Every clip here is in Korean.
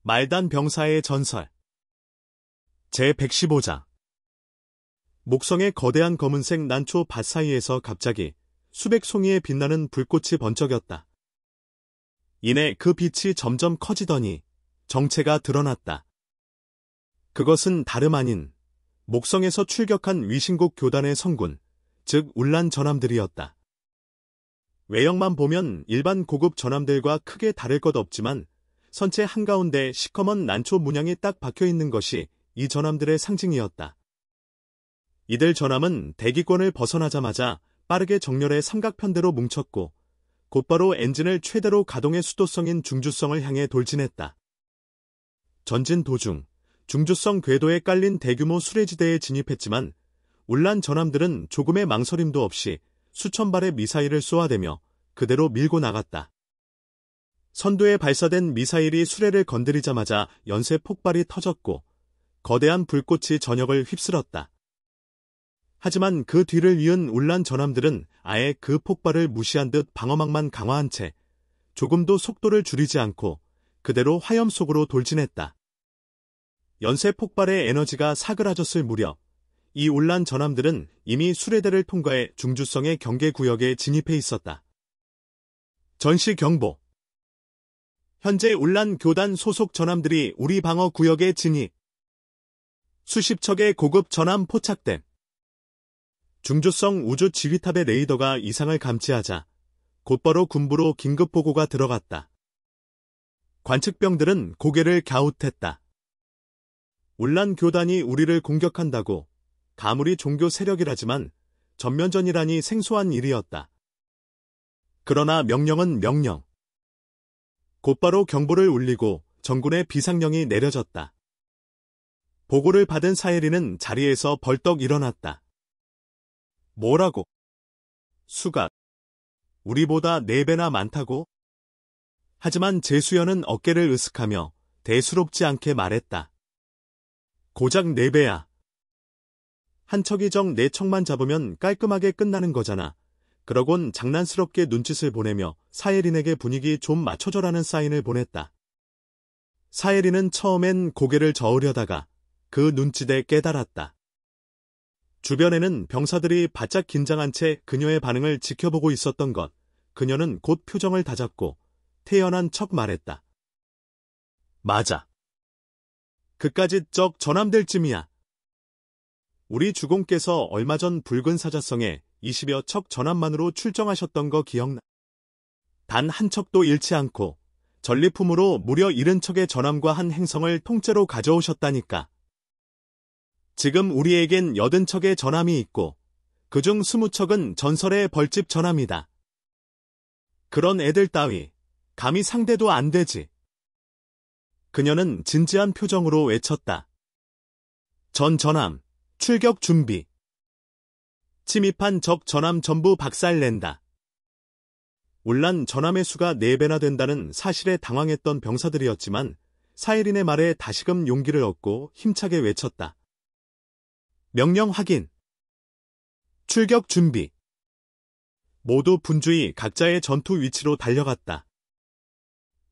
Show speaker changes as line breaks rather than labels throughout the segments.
말단 병사의 전설 제115장 목성의 거대한 검은색 난초 밭 사이에서 갑자기 수백 송이의 빛나는 불꽃이 번쩍였다. 이내 그 빛이 점점 커지더니 정체가 드러났다. 그것은 다름 아닌 목성에서 출격한 위신국 교단의 성군, 즉 울란 전함들이었다. 외형만 보면 일반 고급 전함들과 크게 다를 것 없지만 선체 한가운데 시커먼 난초 문양이 딱 박혀있는 것이 이 전함들의 상징이었다. 이들 전함은 대기권을 벗어나자마자 빠르게 정렬해 삼각편대로 뭉쳤고 곧바로 엔진을 최대로 가동해 수도성인 중주성을 향해 돌진했다. 전진 도중 중주성 궤도에 깔린 대규모 수레지대에 진입했지만 울란 전함들은 조금의 망설임도 없이 수천 발의 미사일을 쏘아대며 그대로 밀고 나갔다. 선두에 발사된 미사일이 수레를 건드리자마자 연쇄 폭발이 터졌고 거대한 불꽃이 전역을 휩쓸었다. 하지만 그 뒤를 이은 울란 전함들은 아예 그 폭발을 무시한 듯 방어막만 강화한 채 조금도 속도를 줄이지 않고 그대로 화염 속으로 돌진했다. 연쇄 폭발의 에너지가 사그라졌을 무렵 이 울란 전함들은 이미 수레대를 통과해 중주성의 경계구역에 진입해 있었다. 전시 경보. 현재 울란 교단 소속 전함들이 우리 방어 구역에 진입. 수십 척의 고급 전함 포착됨. 중주성 우주 지휘탑의 레이더가 이상을 감지하자 곧바로 군부로 긴급 보고가 들어갔다. 관측병들은 고개를 갸웃했다. 울란 교단이 우리를 공격한다고 가물이 종교 세력이라지만 전면전이라니 생소한 일이었다. 그러나 명령은 명령. 곧바로 경보를 울리고 전군의 비상령이 내려졌다. 보고를 받은 사해리는 자리에서 벌떡 일어났다. 뭐라고? 수가 우리보다 4배나 많다고? 하지만 제수연은 어깨를 으쓱하며 대수롭지 않게 말했다. 고작 4배야. 한 척이 정 4척만 잡으면 깔끔하게 끝나는 거잖아. 그러곤 장난스럽게 눈짓을 보내며 사해린에게 분위기 좀 맞춰줘라는 사인을 보냈다. 사해린은 처음엔 고개를 저으려다가 그 눈짓에 깨달았다. 주변에는 병사들이 바짝 긴장한 채 그녀의 반응을 지켜보고 있었던 것. 그녀는 곧 표정을 다잡고 태연한 척 말했다. 맞아. 그까짓 적 전함될 쯤이야. 우리 주공께서 얼마 전 붉은 사자성에 20여 척 전함만으로 출정하셨던 거 기억나? 단 한 척도 잃지 않고 전리품으로 무려 70척의 전함과 한 행성을 통째로 가져오셨다니까. 지금 우리에겐 80척의 전함이 있고 그중 20척은 전설의 벌집 전함이다. 그런 애들 따위 감히 상대도 안 되지. 그녀는 진지한 표정으로 외쳤다. 전 전함, 출격 준비. 침입한 적 전함 전부 박살낸다. 울란 전함의 수가 4배나 된다는 사실에 당황했던 병사들이었지만 사해린의 말에 다시금 용기를 얻고 힘차게 외쳤다. 명령 확인. 출격 준비. 모두 분주히 각자의 전투 위치로 달려갔다.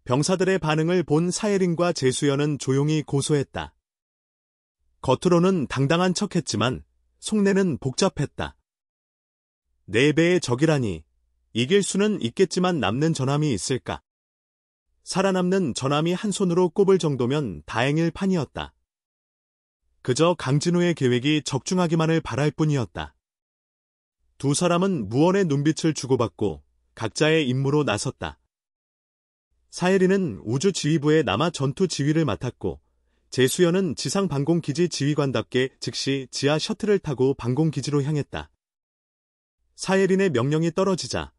병사들의 반응을 본 사해린과 제수연은 조용히 고소했다. 겉으로는 당당한 척했지만 속내는 복잡했다. 4배의 적이라니 이길 수는 있겠지만 남는 전함이 있을까? 살아남는 전함이 한 손으로 꼽을 정도면 다행일 판이었다. 그저 강진우의 계획이 적중하기만을 바랄 뿐이었다. 두 사람은 무언의 눈빛을 주고받고 각자의 임무로 나섰다. 사해린은 우주지휘부의 남아 전투 지휘를 맡았고 제수연은 지상방공기지 지휘관답게 즉시 지하 셔틀을 타고 방공기지로 향했다. 사해린의 명령이 떨어지자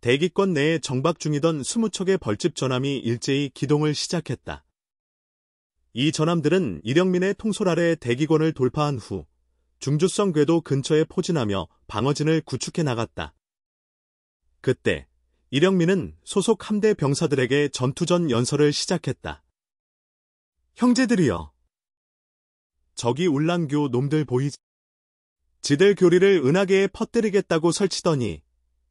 대기권 내에 정박 중이던 20척의 벌집 전함이 일제히 기동을 시작했다. 이 전함들은 이령민의 통솔 아래 대기권을 돌파한 후 중주성 궤도 근처에 포진하며 방어진을 구축해 나갔다. 그때 이령민은 소속 함대 병사들에게 전투전 연설을 시작했다. 형제들이여. 저기 울란교 놈들 보이지? 지들 교리를 은하계에 퍼뜨리겠다고 설치더니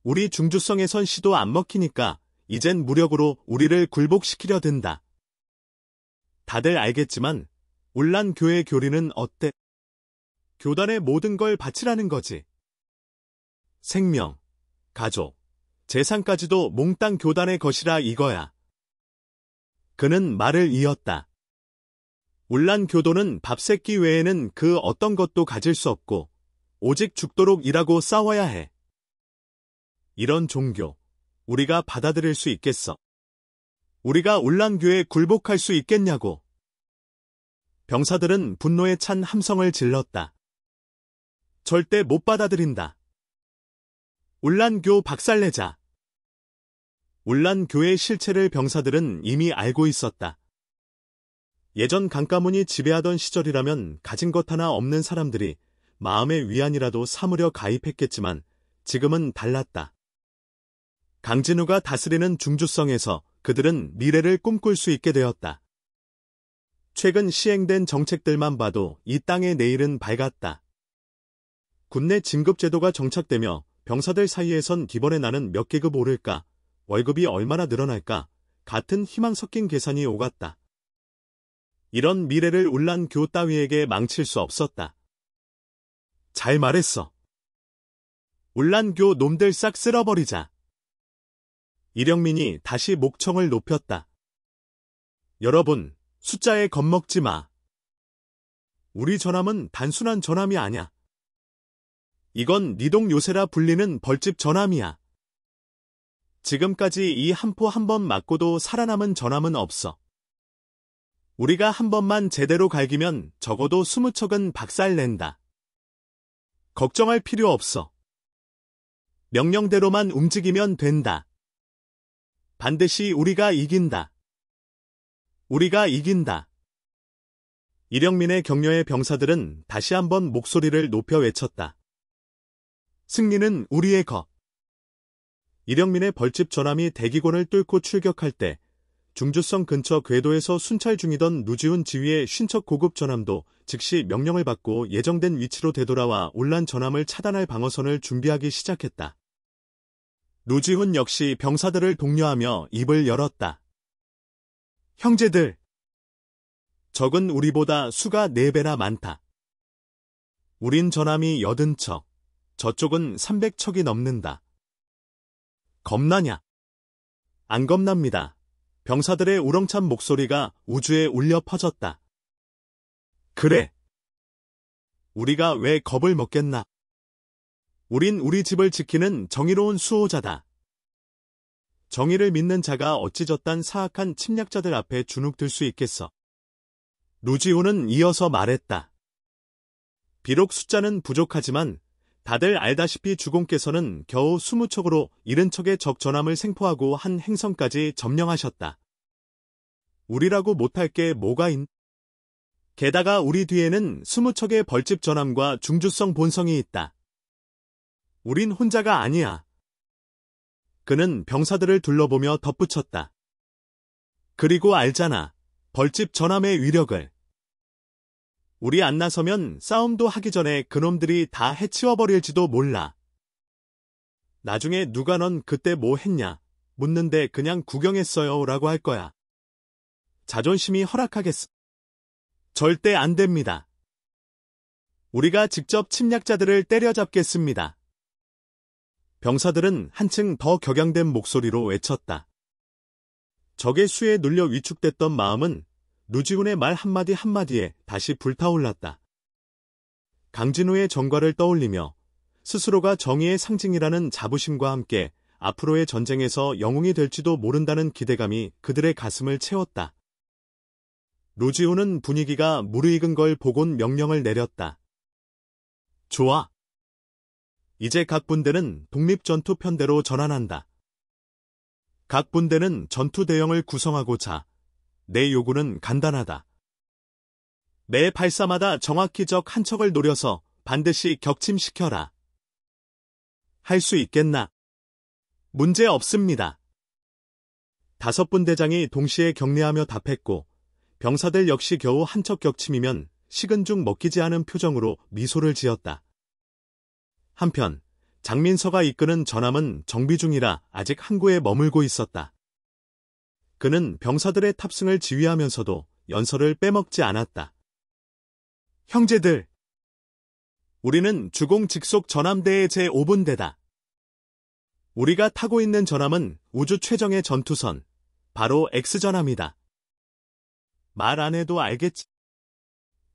우리 중주성에선 시도 안 먹히니까 이젠 무력으로 우리를 굴복시키려 든다. 다들 알겠지만 울란교의 교리는 어때? 교단의 모든 걸 바치라는 거지. 생명, 가족, 재산까지도 몽땅 교단의 것이라 이거야. 그는 말을 이었다. 울란교도는 밥새끼 외에는 그 어떤 것도 가질 수 없고 오직 죽도록 일하고 싸워야 해. 이런 종교, 우리가 받아들일 수 있겠어? 우리가 울란교에 굴복할 수 있겠냐고. 병사들은 분노에 찬 함성을 질렀다. 절대 못 받아들인다. 울란교 박살내자. 울란교의 실체를 병사들은 이미 알고 있었다. 예전 강가문이 지배하던 시절이라면 가진 것 하나 없는 사람들이 마음의 위안이라도 삼으려 가입했겠지만 지금은 달랐다. 강진우가 다스리는 중주성에서 그들은 미래를 꿈꿀 수 있게 되었다. 최근 시행된 정책들만 봐도 이 땅의 내일은 밝았다. 군내 진급제도가 정착되며 병사들 사이에선 기본에 나는 몇 계급 오를까, 월급이 얼마나 늘어날까, 같은 희망 섞인 계산이 오갔다. 이런 미래를 울란교 따위에게 망칠 수 없었다. 잘 말했어. 울란교 놈들 싹 쓸어버리자. 이령민이 다시 목청을 높였다. 여러분, 숫자에 겁먹지 마. 우리 전함은 단순한 전함이 아냐. 이건 니동 요새라 불리는 벌집 전함이야. 지금까지 이 한포 한 번 맞고도 살아남은 전함은 없어. 우리가 한 번만 제대로 갈기면 적어도 20척은 박살낸다. 걱정할 필요 없어. 명령대로만 움직이면 된다. 반드시 우리가 이긴다. 우리가 이긴다. 이령민의 격려에 병사들은 다시 한번 목소리를 높여 외쳤다. 승리는 우리의 것. 이령민의 벌집 전함이 대기권을 뚫고 출격할 때 중주성 근처 궤도에서 순찰 중이던 누지훈 지휘의 쉰척 고급 전함도 즉시 명령을 받고 예정된 위치로 되돌아와 울란 전함을 차단할 방어선을 준비하기 시작했다. 누지훈 역시 병사들을 독려하며 입을 열었다. 형제들! 적은 우리보다 수가 4배나 많다. 우린 전함이 80척, 저쪽은 300척이 넘는다. 겁나냐? 안 겁납니다. 병사들의 우렁찬 목소리가 우주에 울려 퍼졌다. 그래. 우리가 왜 겁을 먹겠나? 우린 우리 집을 지키는 정의로운 수호자다. 정의를 믿는 자가 어찌 저딴 사악한 침략자들 앞에 주눅들 수 있겠어. 누지훈은 이어서 말했다. 비록 숫자는 부족하지만 다들 알다시피 주공께서는 겨우 20척으로 70척의 적 전함을 생포하고 한 행성까지 점령하셨다. 우리라고 못할 게 뭐가 있? 게다가 우리 뒤에는 20척의 벌집 전함과 중주성 본성이 있다. 우린 혼자가 아니야. 그는 병사들을 둘러보며 덧붙였다. 그리고 알잖아. 벌집 전함의 위력을. 우리 안 나서면 싸움도 하기 전에 그놈들이 다 해치워버릴지도 몰라. 나중에 누가 넌 그때 뭐 했냐 묻는데 그냥 구경했어요 라고 할 거야. 자존심이 허락하겠어. 절대 안 됩니다. 우리가 직접 침략자들을 때려잡겠습니다. 병사들은 한층 더 격양된 목소리로 외쳤다. 적의 수에 눌려 위축됐던 마음은 누지훈의 말 한마디 한마디에 다시 불타올랐다. 강진우의 정과를 떠올리며 스스로가 정의의 상징이라는 자부심과 함께 앞으로의 전쟁에서 영웅이 될지도 모른다는 기대감이 그들의 가슴을 채웠다. 누지훈은 분위기가 무르익은 걸 보곤 명령을 내렸다. 좋아. 이제 각 분대는 독립전투편대로 전환한다. 각 분대는 전투대형을 구성하고자 내 요구는 간단하다. 매 발사마다 정확히 적 한 척을 노려서 반드시 격침시켜라. 할 수 있겠나? 문제 없습니다. 5분대장이 동시에 격려하며 답했고 병사들 역시 겨우 한 척 격침이면 식은 죽 먹히지 않은 표정으로 미소를 지었다. 한편 장민서가 이끄는 전함은 정비 중이라 아직 항구에 머물고 있었다. 그는 병사들의 탑승을 지휘하면서도 연설을 빼먹지 않았다. 형제들! 우리는 주공 직속 전함대의 제5분대다. 우리가 타고 있는 전함은 우주 최정의 전투선, 바로 X전함이다. 말 안 해도 알겠지?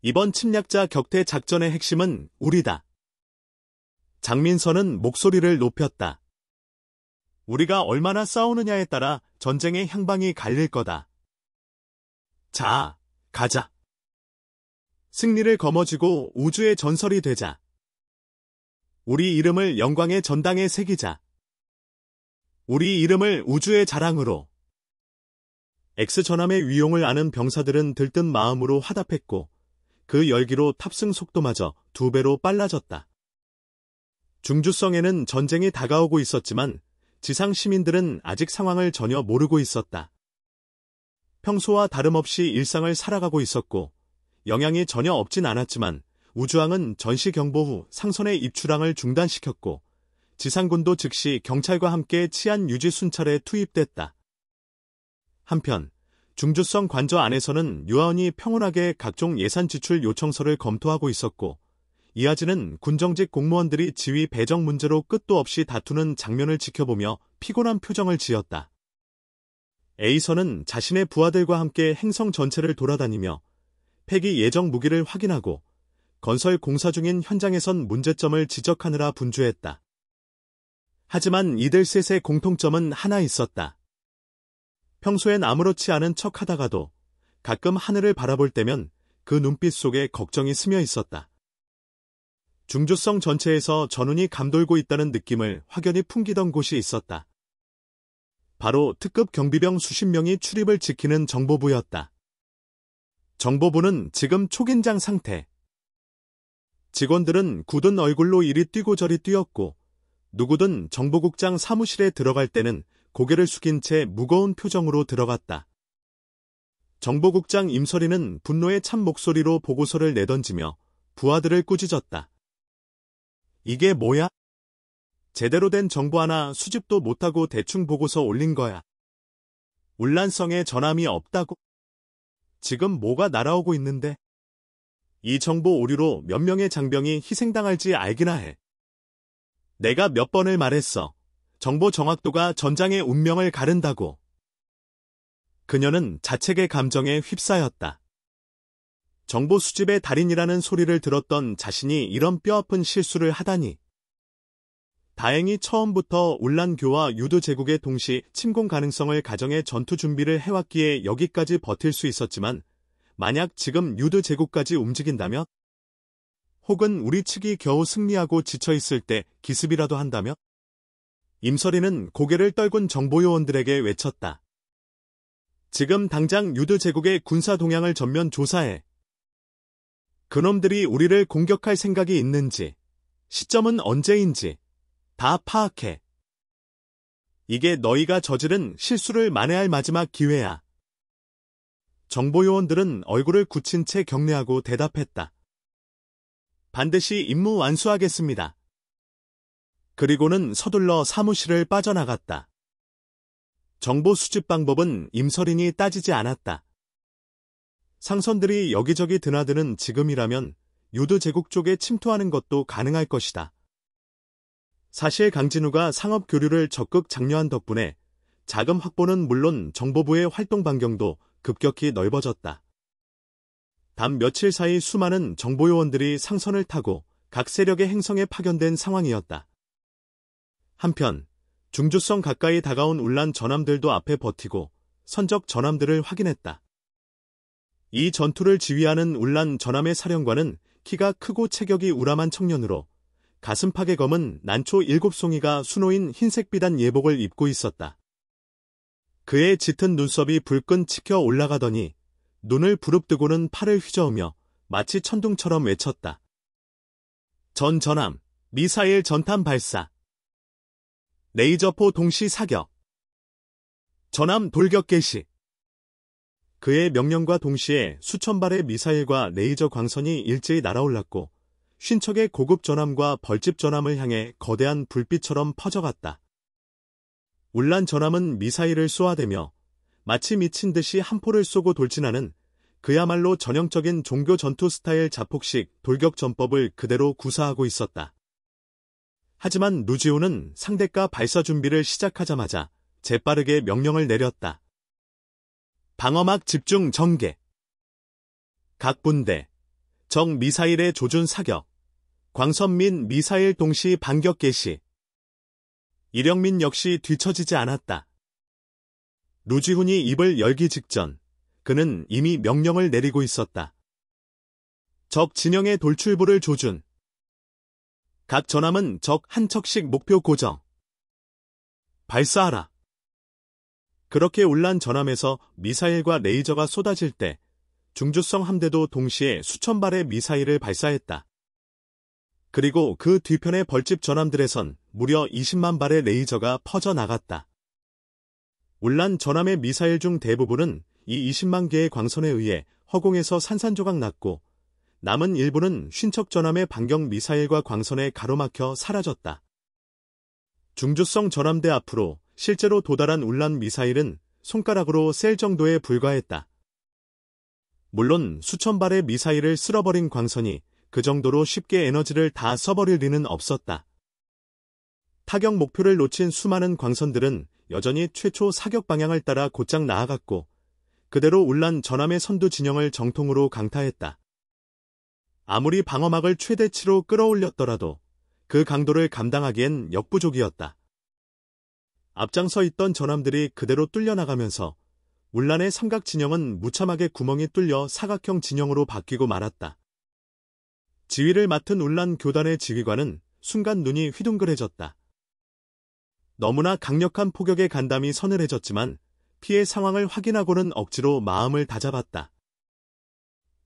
이번 침략자 격퇴 작전의 핵심은 우리다. 장민선은 목소리를 높였다. 우리가 얼마나 싸우느냐에 따라 전쟁의 향방이 갈릴 거다. 자, 가자. 승리를 거머쥐고 우주의 전설이 되자. 우리 이름을 영광의 전당에 새기자. 우리 이름을 우주의 자랑으로. X전함의 위용을 아는 병사들은 들뜬 마음으로 화답했고 그 열기로 탑승 속도마저 2배로 빨라졌다. 중주성에는 전쟁이 다가오고 있었지만 지상 시민들은 아직 상황을 전혀 모르고 있었다. 평소와 다름없이 일상을 살아가고 있었고 영향이 전혀 없진 않았지만 우주항은 전시 경보 후 상선의 입출항을 중단시켰고 지상군도 즉시 경찰과 함께 치안 유지 순찰에 투입됐다. 한편 중주성 관저 안에서는 요원이 평온하게 각종 예산 지출 요청서를 검토하고 있었고 이하진은 군정직 공무원들이 지위 배정 문제로 끝도 없이 다투는 장면을 지켜보며 피곤한 표정을 지었다. A선은 자신의 부하들과 함께 행성 전체를 돌아다니며 폐기 예정 무기를 확인하고 건설 공사 중인 현장에선 문제점을 지적하느라 분주했다. 하지만 이들 셋의 공통점은 하나 있었다. 평소엔 아무렇지 않은 척하다가도 가끔 하늘을 바라볼 때면 그 눈빛 속에 걱정이 스며 있었다. 중주성 전체에서 전운이 감돌고 있다는 느낌을 확연히 풍기던 곳이 있었다. 바로 특급 경비병 수십 명이 출입을 지키는 정보부였다. 정보부는 지금 초긴장 상태. 직원들은 굳은 얼굴로 이리 뛰고 저리 뛰었고 누구든 정보국장 사무실에 들어갈 때는 고개를 숙인 채 무거운 표정으로 들어갔다. 정보국장 임설이는 분노에 찬 목소리로 보고서를 내던지며 부하들을 꾸짖었다. 이게 뭐야? 제대로 된 정보 하나 수집도 못하고 대충 보고서 올린 거야. 울란성에 전함이 없다고? 지금 뭐가 날아오고 있는데? 이 정보 오류로 몇 명의 장병이 희생당할지 알기나 해. 내가 몇 번을 말했어. 정보 정확도가 전장의 운명을 가른다고. 그녀는 자책의 감정에 휩싸였다. 정보 수집의 달인이라는 소리를 들었던 자신이 이런 뼈아픈 실수를 하다니. 다행히 처음부터 울란교와 유도 제국의 동시 침공 가능성을 가정해 전투 준비를 해왔기에 여기까지 버틸 수 있었지만 만약 지금 유도 제국까지 움직인다면? 혹은 우리 측이 겨우 승리하고 지쳐있을 때 기습이라도 한다면? 임설이는 고개를 떨군 정보요원들에게 외쳤다. 지금 당장 유도 제국의 군사 동향을 전면 조사해. 그놈들이 우리를 공격할 생각이 있는지, 시점은 언제인지 다 파악해. 이게 너희가 저지른 실수를 만회할 마지막 기회야. 정보요원들은 얼굴을 굳힌 채 경례하고 대답했다. 반드시 임무 완수하겠습니다. 그리고는 서둘러 사무실을 빠져나갔다. 정보 수집 방법은 임설인이 따지지 않았다. 상선들이 여기저기 드나드는 지금이라면 유도 제국 쪽에 침투하는 것도 가능할 것이다. 사실 강진우가 상업 교류를 적극 장려한 덕분에 자금 확보는 물론 정보부의 활동 반경도 급격히 넓어졌다. 단 며칠 사이 수많은 정보요원들이 상선을 타고 각 세력의 행성에 파견된 상황이었다. 한편 중주성 가까이 다가온 울란 전함들도 앞에 버티고 선적 전함들을 확인했다. 이 전투를 지휘하는 울란 전함의 사령관은 키가 크고 체격이 우람한 청년으로 가슴팍에 검은 난초 7송이가 수놓인 흰색 비단 예복을 입고 있었다. 그의 짙은 눈썹이 불끈 치켜 올라가더니 눈을 부릅뜨고는 팔을 휘저으며 마치 천둥처럼 외쳤다. 전 전함, 미사일 전탄 발사. 레이저포 동시 사격. 전함 돌격 개시. 그의 명령과 동시에 수천 발의 미사일과 레이저 광선이 일제히 날아올랐고 쉰척의 고급 전함과 벌집 전함을 향해 거대한 불빛처럼 퍼져갔다. 울란 전함은 미사일을 쏘아대며 마치 미친 듯이 한 포를 쏘고 돌진하는 그야말로 전형적인 종교 전투 스타일 자폭식 돌격 전법을 그대로 구사하고 있었다. 하지만 누지호는 상대가 발사 준비를 시작하자마자 재빠르게 명령을 내렸다. 방어막 집중 전개. 각 분대, 적 미사일의 조준 사격, 광선 및 미사일 동시 반격 개시. 이령민 역시 뒤처지지 않았다. 누지훈이 입을 열기 직전 그는 이미 명령을 내리고 있었다. 적 진영의 돌출부를 조준. 각 전함은 적 한 척씩 목표 고정. 발사하라. 그렇게 울란 전함에서 미사일과 레이저가 쏟아질 때 중주성 함대도 동시에 수천 발의 미사일을 발사했다. 그리고 그 뒤편의 벌집 전함들에선 무려 20만 발의 레이저가 퍼져나갔다. 울란 전함의 미사일 중 대부분은 이 20만 개의 광선에 의해 허공에서 산산조각 났고 남은 일부는 쉰척 전함의 반격 미사일과 광선에 가로막혀 사라졌다. 중주성 전함대 앞으로 실제로 도달한 울란 미사일은 손가락으로 셀 정도에 불과했다. 물론 수천 발의 미사일을 쓸어버린 광선이 그 정도로 쉽게 에너지를 다 써버릴 리는 없었다. 타격 목표를 놓친 수많은 광선들은 여전히 최초 사격 방향을 따라 곧장 나아갔고 그대로 울란 전함의 선두 진영을 정통으로 강타했다. 아무리 방어막을 최대치로 끌어올렸더라도 그 강도를 감당하기엔 역부족이었다. 앞장서 있던 전함들이 그대로 뚫려나가면서 울란의 삼각 진영은 무참하게 구멍이 뚫려 사각형 진영으로 바뀌고 말았다. 지휘를 맡은 울란 교단의 지휘관은 순간 눈이 휘둥그레졌다. 너무나 강력한 포격에 간담이 서늘해졌지만 피해 상황을 확인하고는 억지로 마음을 다잡았다.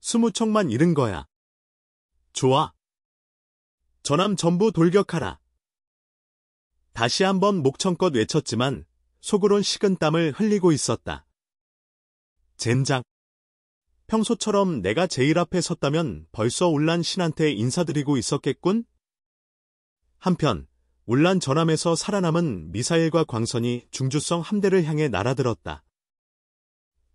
20척만 잃은 거야. 좋아. 전함 전부 돌격하라. 다시 한번 목청껏 외쳤지만 속으론 식은땀을 흘리고 있었다. 젠장. 평소처럼 내가 제일 앞에 섰다면 벌써 울란 신한테 인사드리고 있었겠군? 한편 울란 전함에서 살아남은 미사일과 광선이 중주성 함대를 향해 날아들었다.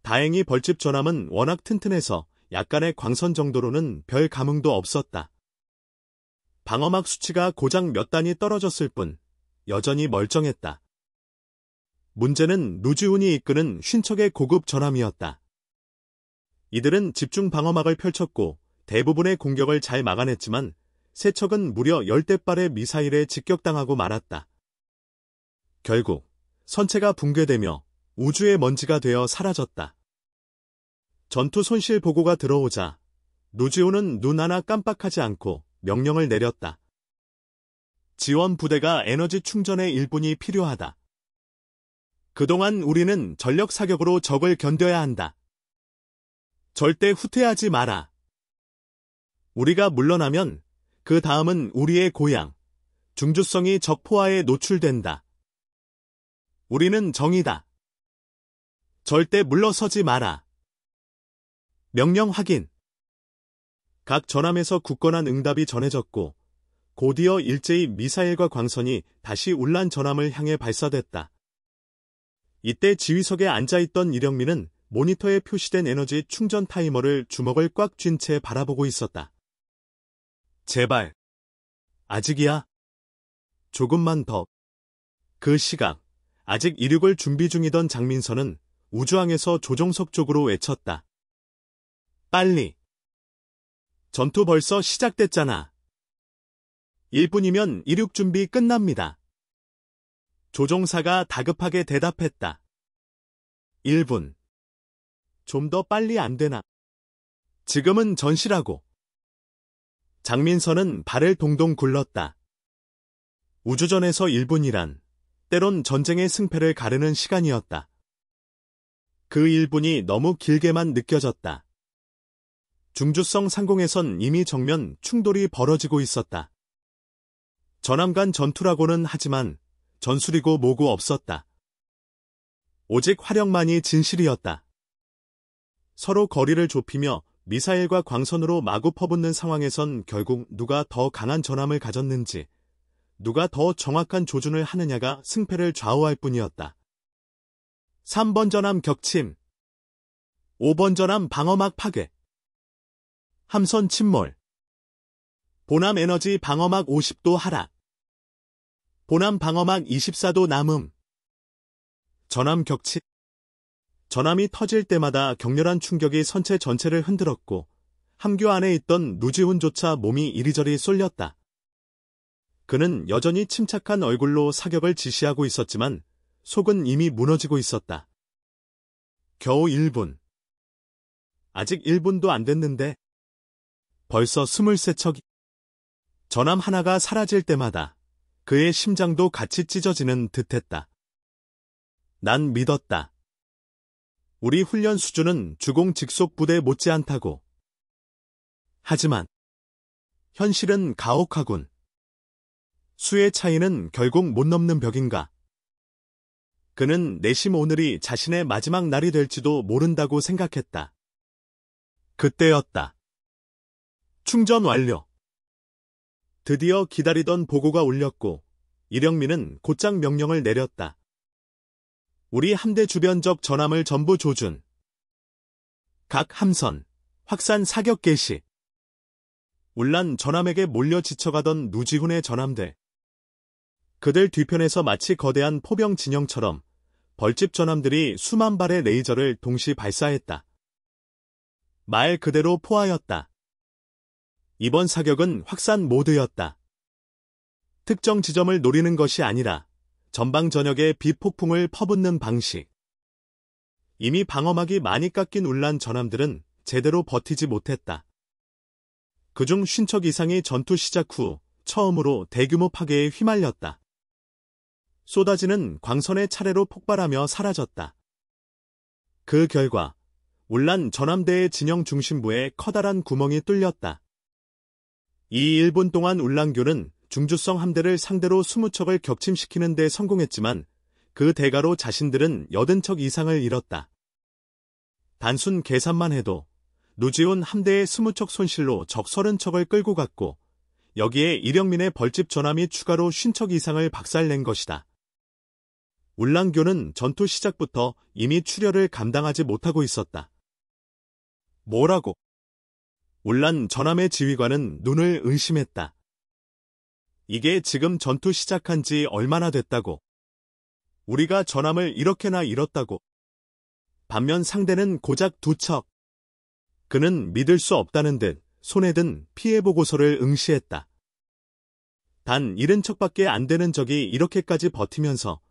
다행히 벌집 전함은 워낙 튼튼해서 약간의 광선 정도로는 별 감흥도 없었다. 방어막 수치가 고작 몇 단이 떨어졌을 뿐 여전히 멀쩡했다. 문제는 누지훈이 이끄는 쉰척의 고급 전함이었다. 이들은 집중 방어막을 펼쳤고 대부분의 공격을 잘 막아냈지만 세 척은 무려 10대발의 미사일에 직격당하고 말았다. 결국 선체가 붕괴되며 우주의 먼지가 되어 사라졌다. 전투 손실 보고가 들어오자 누지훈은 눈 하나 깜빡하지 않고 명령을 내렸다. 지원 부대가 에너지 충전에 1분이 필요하다. 그동안 우리는 전력 사격으로 적을 견뎌야 한다. 절대 후퇴하지 마라. 우리가 물러나면 그 다음은 우리의 고향, 중주성이 적 포화에 노출된다. 우리는 정이다. 절대 물러서지 마라. 명령 확인. 각 전함에서 굳건한 응답이 전해졌고 곧이어 일제히 미사일과 광선이 다시 울란 전함을 향해 발사됐다. 이때 지휘석에 앉아있던 이령민은 모니터에 표시된 에너지 충전 타이머를 주먹을 꽉 쥔 채 바라보고 있었다. 제발. 아직이야. 조금만 더. 그 시각, 아직 이륙을 준비 중이던 장민선은 우주항에서 조종석 쪽으로 외쳤다. 빨리. 전투 벌써 시작됐잖아. 1분이면 이륙 준비 끝납니다. 조종사가 다급하게 대답했다. 1분. 좀 더 빨리 안 되나? 지금은 전시라고. 장민선은 발을 동동 굴렀다. 우주전에서 1분이란 때론 전쟁의 승패를 가르는 시간이었다. 그 1분이 너무 길게만 느껴졌다. 중주성 상공에선 이미 정면 충돌이 벌어지고 있었다. 전함 간 전투라고는 하지만 전술이고 뭐고 없었다. 오직 화력만이 진실이었다. 서로 거리를 좁히며 미사일과 광선으로 마구 퍼붓는 상황에선 결국 누가 더 강한 전함을 가졌는지, 누가 더 정확한 조준을 하느냐가 승패를 좌우할 뿐이었다. 3번 전함 격침. 5번 전함 방어막 파괴. 함선 침몰. 보남 에너지 방어막 50도 하락. 보남 방어막 24도 남음. 전함 격치. 전함이 터질 때마다 격렬한 충격이 선체 전체를 흔들었고 함교 안에 있던 누지훈조차 몸이 이리저리 쏠렸다. 그는 여전히 침착한 얼굴로 사격을 지시하고 있었지만 속은 이미 무너지고 있었다. 겨우 1분. 아직 1분도 안 됐는데 벌써 23척이. 전함 하나가 사라질 때마다 그의 심장도 같이 찢어지는 듯했다. 난 믿었다. 우리 훈련 수준은 주공 직속 부대 못지않다고. 하지만 현실은 가혹하군. 수의 차이는 결국 못 넘는 벽인가. 그는 내심 오늘이 자신의 마지막 날이 될지도 모른다고 생각했다. 그때였다. 충전 완료. 드디어 기다리던 보고가 울렸고 이령민은 곧장 명령을 내렸다. 우리 함대 주변적 전함을 전부 조준. 각 함선, 확산 사격 개시. 울란 전함에게 몰려 지쳐가던 누지훈의 전함들. 그들 뒤편에서 마치 거대한 포병 진영처럼 벌집 전함들이 수만 발의 레이저를 동시 발사했다. 말 그대로 포화였다. 이번 사격은 확산 모드였다. 특정 지점을 노리는 것이 아니라 전방전역에 비폭풍을 퍼붓는 방식. 이미 방어막이 많이 깎인 울란 전함들은 제대로 버티지 못했다. 그중 50척 이상이 전투 시작 후 처음으로 대규모 파괴에 휘말렸다. 쏟아지는 광선의 차례로 폭발하며 사라졌다. 그 결과 울란 전함대의 진영 중심부에 커다란 구멍이 뚫렸다. 이 1분 동안 울란교는 중주성 함대를 상대로 20척을 격침시키는 데 성공했지만 그 대가로 자신들은 80척 이상을 잃었다. 단순 계산만 해도 누지훈 함대의 20척 손실로 적 30척을 끌고 갔고 여기에 이령민의 벌집 전함이 추가로 50척 이상을 박살낸 것이다. 울란교는 전투 시작부터 이미 출혈을 감당하지 못하고 있었다. 뭐라고? 울란 전함의 지휘관은 눈을 의심했다. 이게 지금 전투 시작한 지 얼마나 됐다고? 우리가 전함을 이렇게나 잃었다고? 반면 상대는 고작 2척. 그는 믿을 수 없다는 듯 손에 든 피해 보고서를 응시했다. 단 70척밖에 안 되는 적이 이렇게까지 버티면서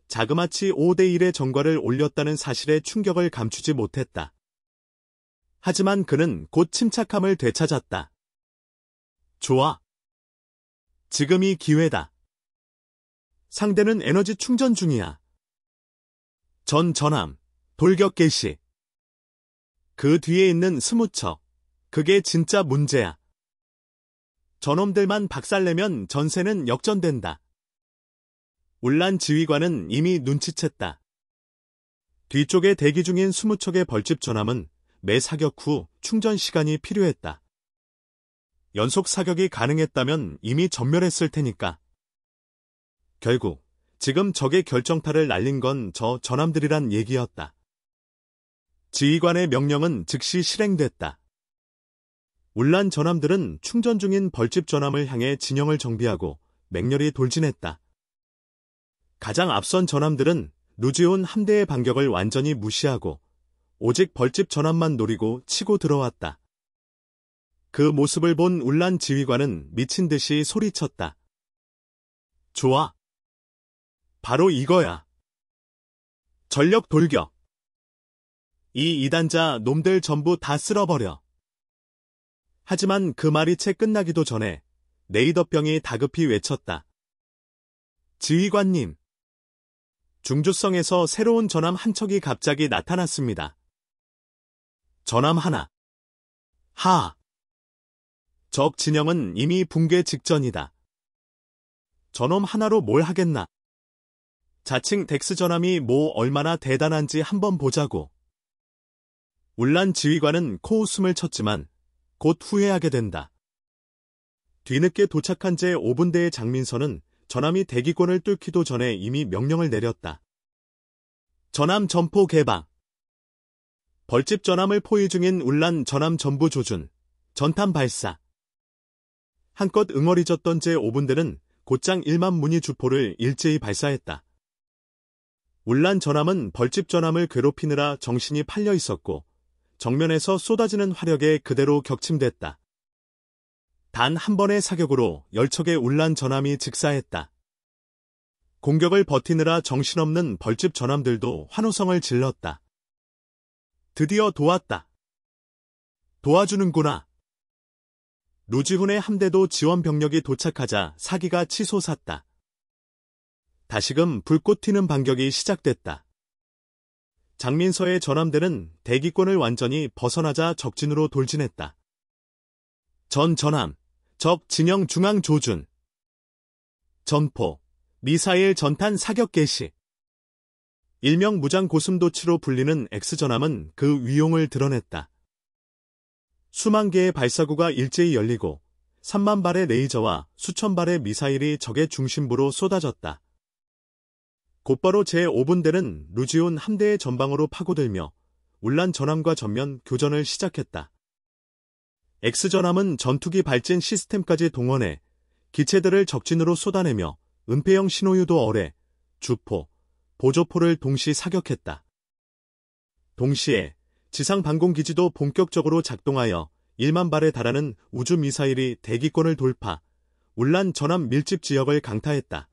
자그마치 5대1의 전과를 올렸다는 사실에 충격을 감추지 못했다. 하지만 그는 곧 침착함을 되찾았다. 좋아. 지금이 기회다. 상대는 에너지 충전 중이야. 전 전함, 돌격 개시. 그 뒤에 있는 20척. 그게 진짜 문제야. 저놈들만 박살내면 전세는 역전된다. 울란 지휘관은 이미 눈치챘다. 뒤쪽에 대기 중인 20척의 벌집 전함은 매 사격 후 충전 시간이 필요했다. 연속 사격이 가능했다면 이미 전멸했을 테니까. 결국 지금 적의 결정타를 날린 건 저 전함들이란 얘기였다. 지휘관의 명령은 즉시 실행됐다. 울란 전함들은 충전 중인 벌집 전함을 향해 진영을 정비하고 맹렬히 돌진했다. 가장 앞선 전함들은 누지훈 함대의 반격을 완전히 무시하고 오직 벌집 전함만 노리고 치고 들어왔다. 그 모습을 본 울란 지휘관은 미친 듯이 소리쳤다. 좋아. 바로 이거야. 전력 돌격. 이 이단자 놈들 전부 다 쓸어버려. 하지만 그 말이 채 끝나기도 전에 네이더병이 다급히 외쳤다. 지휘관님. 중주성에서 새로운 전함 한 척이 갑자기 나타났습니다. 전함 하나. 적 진영은 이미 붕괴 직전이다. 저놈 하나로 뭘 하겠나. 자칭 덱스 전함이 뭐 얼마나 대단한지 한번 보자고. 울란 지휘관은 코웃음을 쳤지만 곧 후회하게 된다. 뒤늦게 도착한 제 5분대의 장민선은 전함이 대기권을 뚫기도 전에 이미 명령을 내렸다. 전함 점포 개방. 벌집 전함을 포위 중인 울란 전함 전부 조준, 전탄 발사. 한껏 응어리졌던 제5분대는 곧장 1만 문의 주포를 일제히 발사했다. 울란 전함은 벌집 전함을 괴롭히느라 정신이 팔려 있었고 정면에서 쏟아지는 화력에 그대로 격침됐다. 단 한 번의 사격으로 10척의 울란 전함이 직사했다. 공격을 버티느라 정신없는 벌집 전함들도 환호성을 질렀다. 드디어 도왔다. 도와주는구나. 루지훈의 함대도 지원 병력이 도착하자 사기가 치솟았다. 다시금 불꽃 튀는 반격이 시작됐다. 장민서의 전함대는 대기권을 완전히 벗어나자 적진으로 돌진했다. 전 전함, 적 진영 중앙 조준. 전포, 미사일 전탄 사격 개시. 일명 무장 고슴도치로 불리는 X전함은 그 위용을 드러냈다. 수만 개의 발사구가 일제히 열리고 3만 발의 레이저와 수천 발의 미사일이 적의 중심부로 쏟아졌다. 곧바로 제5분대는 루지온 함대의 전방으로 파고들며 울란 전함과 전면 교전을 시작했다. X전함은 전투기 발진 시스템까지 동원해 기체들을 적진으로 쏟아내며 은폐형 신호유도 어뢰, 주포, 보조포를 동시 사격했다. 동시에 지상 방공기지도 본격적으로 작동하여 1만 발에 달하는 우주 미사일이 대기권을 돌파, 울란 전함 밀집 지역을 강타했다.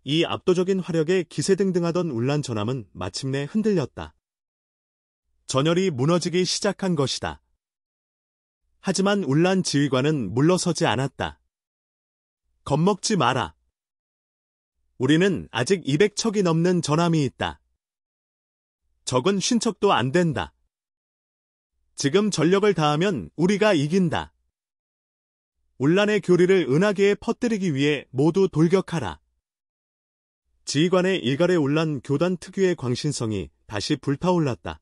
이 압도적인 화력에 기세등등하던 울란 전함은 마침내 흔들렸다. 전열이 무너지기 시작한 것이다. 하지만 울란 지휘관은 물러서지 않았다. 겁먹지 마라. 우리는 아직 200척이 넘는 전함이 있다. 적은 50척도 안 된다. 지금 전력을 다하면 우리가 이긴다. 울란의 교리를 은하계에 퍼뜨리기 위해 모두 돌격하라. 지휘관의 일갈의 울란 교단 특유의 광신성이 다시 불타올랐다.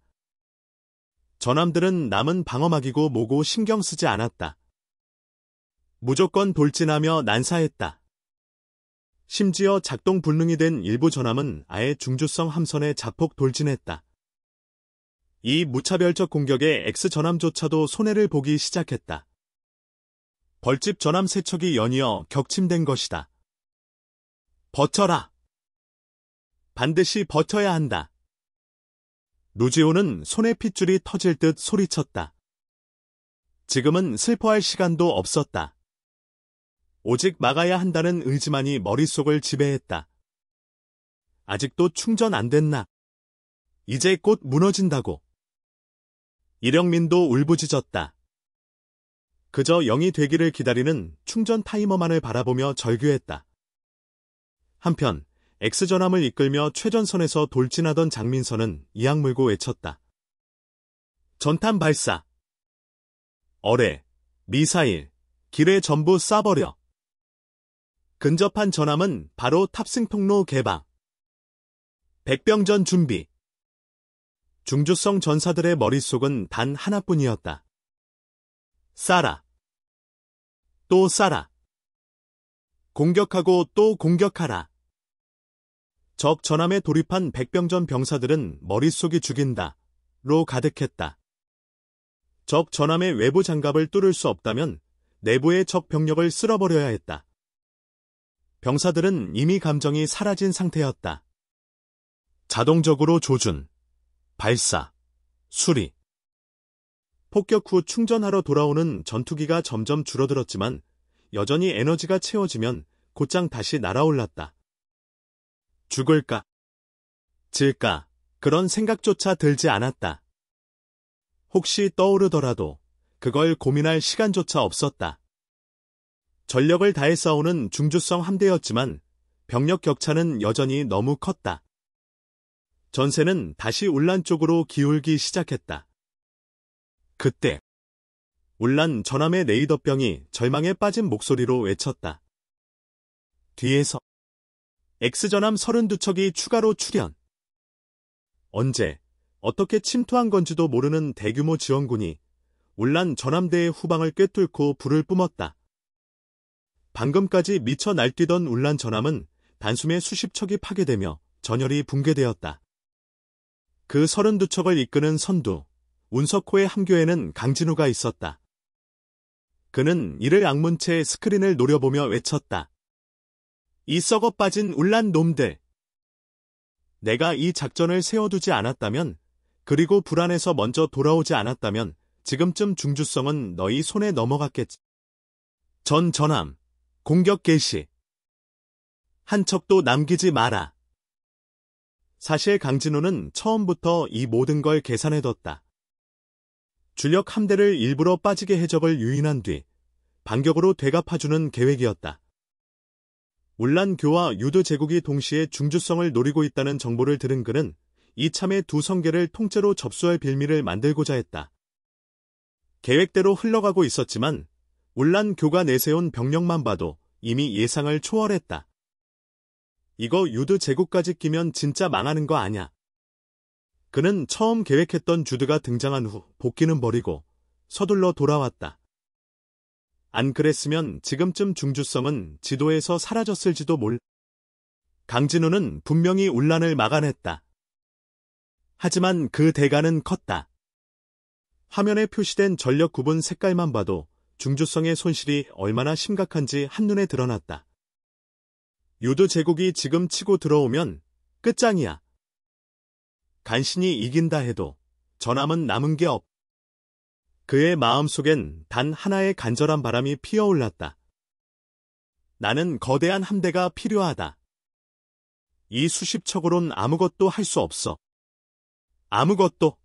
전함들은 남은 방어막이고 뭐고 신경 쓰지 않았다. 무조건 돌진하며 난사했다. 심지어 작동 불능이 된 일부 전함은 아예 중주성 함선에 자폭 돌진했다. 이 무차별적 공격에 X전함조차도 손해를 보기 시작했다. 벌집 전함 3척이 연이어 격침된 것이다. 버텨라. 반드시 버텨야 한다. 루지오는 손에 핏줄이 터질 듯 소리쳤다. 지금은 슬퍼할 시간도 없었다. 오직 막아야 한다는 의지만이 머릿속을 지배했다. 아직도 충전 안 됐나? 이제 곧 무너진다고. 이령민도 울부짖었다. 그저 0이 되기를 기다리는 충전 타이머만을 바라보며 절규했다. 한편 X전함을 이끌며 최전선에서 돌진하던 장민선은 이악 물고 외쳤다. 전탄 발사! 어뢰, 미사일, 길에 전부 쏴버려! 근접한 전함은 바로 탑승 통로 개방. 백병전 준비. 중주성 전사들의 머릿속은 단 하나뿐이었다. 쏴라. 또 쏴라. 공격하고 또 공격하라. 적 전함에 돌입한 백병전 병사들은 머릿속이 죽인다로 가득했다. 적 전함의 외부 장갑을 뚫을 수 없다면 내부의 적 병력을 쓸어버려야 했다. 병사들은 이미 감정이 사라진 상태였다. 자동적으로 조준, 발사, 수리. 폭격 후 충전하러 돌아오는 전투기가 점점 줄어들었지만 여전히 에너지가 채워지면 곧장 다시 날아올랐다. 죽을까? 질까? 그런 생각조차 들지 않았다. 혹시 떠오르더라도 그걸 고민할 시간조차 없었다. 전력을 다해 싸우는 중주성 함대였지만 병력 격차는 여전히 너무 컸다. 전세는 다시 울란 쪽으로 기울기 시작했다. 그때 울란 전함의 레이더병이 절망에 빠진 목소리로 외쳤다. 뒤에서 X전함 32척이 추가로 출현. 언제, 어떻게 침투한 건지도 모르는 대규모 지원군이 울란 전함대의 후방을 꿰뚫고 불을 뿜었다. 방금까지 미쳐 날뛰던 울란 전함은 단숨에 수십 척이 파괴되며 전열이 붕괴되었다. 그 32척을 이끄는 선두, 운석호의 함교에는 강진우가 있었다. 그는 이를 악문 채 스크린을 노려보며 외쳤다. 이 썩어 빠진 울란 놈들! 내가 이 작전을 세워두지 않았다면, 그리고 불안해서 먼저 돌아오지 않았다면 지금쯤 중주성은 너희 손에 넘어갔겠지. 전함, 공격 개시. 한 척도 남기지 마라. 사실 강진우는 처음부터 이 모든 걸 계산해뒀다. 주력 함대를 일부러 빠지게 해적을 유인한 뒤 반격으로 되갚아주는 계획이었다. 울란교와 유드 제국이 동시에 중주성을 노리고 있다는 정보를 들은 그는 이참에 두 성계를 통째로 접수할 빌미를 만들고자 했다. 계획대로 흘러가고 있었지만 울란교가 내세운 병력만 봐도 이미 예상을 초월했다. 이거 유드 제국까지 끼면 진짜 망하는 거 아냐. 그는 처음 계획했던 주드가 등장한 후 복귀는 버리고 서둘러 돌아왔다. 안 그랬으면 지금쯤 중주성은 지도에서 사라졌을지도 몰라. 강진우는 분명히 울란을 막아냈다. 하지만 그 대가는 컸다. 화면에 표시된 전력 구분 색깔만 봐도 중주성의 손실이 얼마나 심각한지 한눈에 드러났다. 유드 제국이 지금 치고 들어오면 끝장이야. 간신히 이긴다 해도 전함은 남은 게 없. 그의 마음속엔 단 하나의 간절한 바람이 피어올랐다. 나는 거대한 함대가 필요하다. 이 수십 척으론 아무것도 할 수 없어. 아무것도.